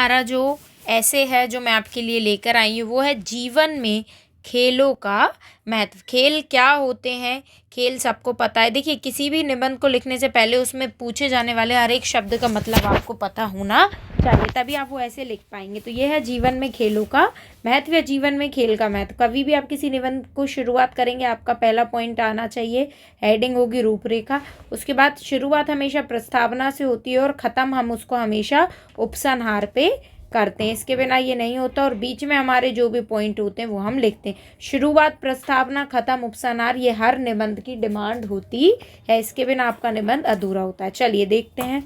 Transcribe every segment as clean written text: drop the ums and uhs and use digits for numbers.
हमारा जो ऐसे है जो मैं आपके लिए लेकर आई हूँ वो है जीवन में खेलों का महत्व। खेल क्या होते हैं, खेल सबको पता है। देखिए, किसी भी निबंध को लिखने से पहले उसमें पूछे जाने वाले हर एक शब्द का मतलब आपको पता होना चाहिए, तभी आप वो ऐसे लिख पाएंगे। तो ये है जीवन में खेलों का महत्व या जीवन में खेल का महत्व। कभी भी आप किसी निबंध को शुरुआत करेंगे, आपका पहला पॉइंट आना चाहिए, हेडिंग होगी रूपरेखा। उसके बाद शुरुआत हमेशा प्रस्तावना से होती है और ख़त्म हम उसको हमेशा उपसंहार पे करते हैं। इसके बिना ये नहीं होता। और बीच में हमारे जो भी पॉइंट होते हैं वो हम लिखते हैं। शुरुआत, प्रस्तावना, खत्म, उपसंहार, ये हर निबंध की डिमांड होती है। इसके बिना आपका निबंध अधूरा होता है। चलिए देखते हैं।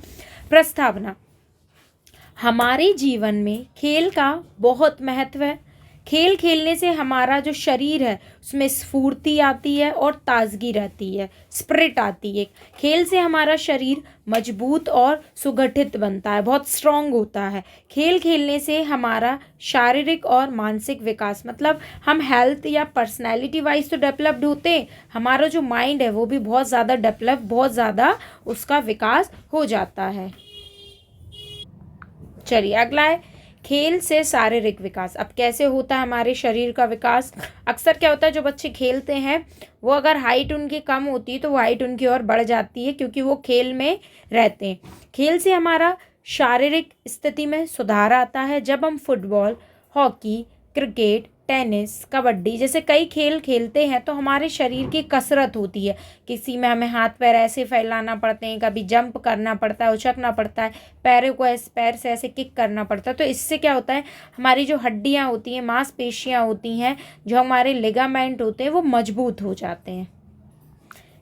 प्रस्तावना। हमारे जीवन में खेल का बहुत महत्व है। खेल खेलने से हमारा जो शरीर है उसमें स्फूर्ति आती है और ताजगी रहती है, स्पिरिट आती है। खेल से हमारा शरीर मजबूत और सुगठित बनता है, बहुत स्ट्रांग होता है। खेल खेलने से हमारा शारीरिक और मानसिक विकास, मतलब हम हेल्थ या पर्सनैलिटी वाइज तो डेवलप्ड होते हैं, हमारा जो माइंड है वो भी बहुत ज़्यादा डेवलप, बहुत ज़्यादा उसका विकास हो जाता है। चलिए अगला है खेल से शारीरिक विकास। अब कैसे होता है हमारे शरीर का विकास? अक्सर क्या होता है, जो बच्चे खेलते हैं वो अगर हाइट उनकी कम होती है तो वो हाइट उनकी और बढ़ जाती है, क्योंकि वो खेल में रहते हैं। खेल से हमारा शारीरिक स्थिति में सुधार आता है। जब हम football, hockey, cricket, tennis, kabaddi जैसे कई खेल खेलते हैं तो हमारे शरीर की कसरत होती है। किसी में हमें हाथ पैर ऐसे फैलाना पड़ते हैं, कभी जंप करना पड़ता है, उछकना पड़ता है, पैरों को ऐसे पैर से ऐसे किक करना पड़ता है। तो इससे क्या होता है, हमारी जो हड्डियाँ होती हैं, मांसपेशियाँ होती हैं, जो हमारे लिगामेंट होते हैं वो मजबूत हो जाते हैं।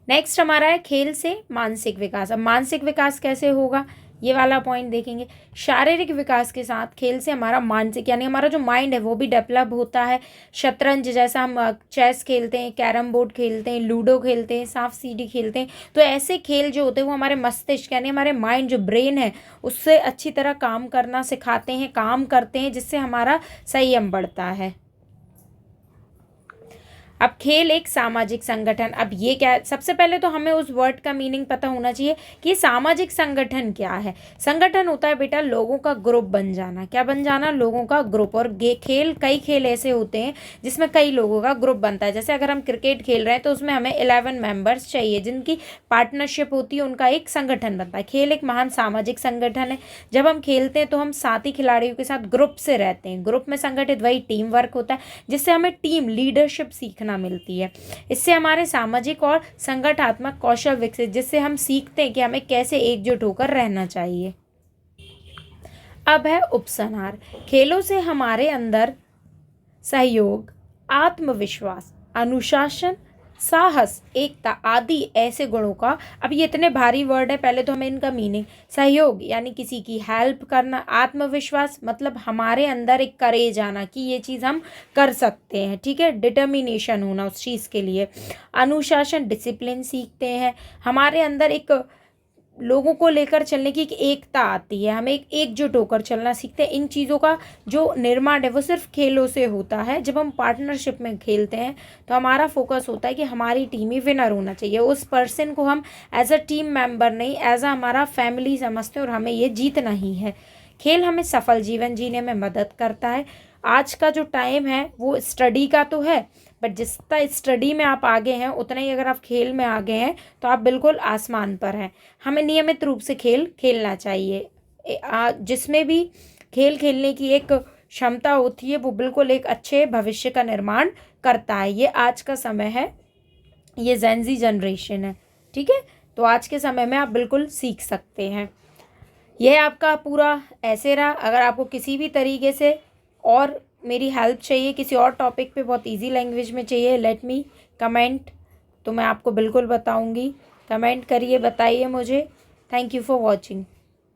नेक्स्ट हमारा है खेल से मानसिक विकास। अब मानसिक विकास कैसे होगा, ये वाला पॉइंट देखेंगे। शारीरिक विकास के साथ खेल से हमारा मानसिक, यानी हमारा जो माइंड है वो भी डेवलप होता है। शतरंज जैसा हम चेस खेलते हैं, कैरम बोर्ड खेलते हैं, लूडो खेलते हैं, सांप सीढ़ी खेलते हैं। तो ऐसे खेल जो होते हैं वो हमारे मस्तिष्क यानी हमारे माइंड, जो ब्रेन है, उससे अच्छी तरह काम करना सिखाते हैं, काम करते हैं, जिससे हमारा संयम बढ़ता है। अब खेल एक सामाजिक संगठन। अब ये क्या है, सबसे पहले तो हमें उस वर्ड का मीनिंग पता होना चाहिए कि सामाजिक संगठन क्या है। संगठन होता है बेटा लोगों का ग्रुप बन जाना। क्या बन जाना? लोगों का ग्रुप। और खेल, कई खेल ऐसे होते हैं जिसमें कई लोगों का ग्रुप बनता है। जैसे अगर हम क्रिकेट खेल रहे हैं तो उसमें हमें 11 मेंबर्स चाहिए जिनकी पार्टनरशिप होती है, उनका एक संगठन बनता है। खेल एक महान सामाजिक संगठन है। जब हम खेलते हैं तो हम साथी खिलाड़ियों के साथ ग्रुप से रहते हैं। ग्रुप में संगठित वही टीम वर्क होता है, जिससे हमें टीम लीडरशिप सीखना मिलती है। इससे हमारे सामाजिक और संगठनात्मक कौशल विकसित, जिससे हम सीखते हैं कि हमें कैसे एकजुट होकर रहना चाहिए। अब है उपसंहार। खेलों से हमारे अंदर सहयोग, आत्मविश्वास, अनुशासन, साहस, एकता आदि ऐसे गुणों का, अब ये इतने भारी वर्ड है, पहले तो हमें इनका मीनिंग। सहयोग यानी किसी की हेल्प करना। आत्मविश्वास मतलब हमारे अंदर एक करेज आना कि ये चीज़ हम कर सकते हैं, ठीक है, डिटर्मिनेशन होना उस चीज़ के लिए। अनुशासन, डिसिप्लिन सीखते हैं। हमारे अंदर एक लोगों को लेकर चलने की एक एकता आती है, हमें एक एकजुट होकर चलना सीखते हैं। इन चीज़ों का जो निर्माण है वो सिर्फ खेलों से होता है। जब हम पार्टनरशिप में खेलते हैं तो हमारा फोकस होता है कि हमारी टीम ही विनर होना चाहिए। उस पर्सन को हम एज अ टीम मेंबर नहीं, एज अ हमारा फैमिली समझते हैं और हमें ये जीतना ही है। खेल हमें सफल जीवन जीने में मदद करता है। आज का जो टाइम है वो स्टडी का तो है, बट जितना स्टडी में आप आगे हैं उतना ही अगर आप खेल में आगे हैं तो आप बिल्कुल आसमान पर हैं। हमें नियमित रूप से खेल खेलना चाहिए। जिसमें भी खेल खेलने की एक क्षमता होती है वो बिल्कुल एक अच्छे भविष्य का निर्माण करता है। ये आज का समय है, ये जेनजी जनरेशन है, ठीक है। तो आज के समय में आप बिल्कुल सीख सकते हैं। यह आपका पूरा ऐसे रहा। अगर आपको किसी भी तरीके से और मेरी हेल्प चाहिए, किसी और टॉपिक पे बहुत इजी लैंग्वेज में चाहिए, लेट मी कमेंट, तो मैं आपको बिल्कुल बताऊंगी। कमेंट करिए, बताइए मुझे। Thank you for watching.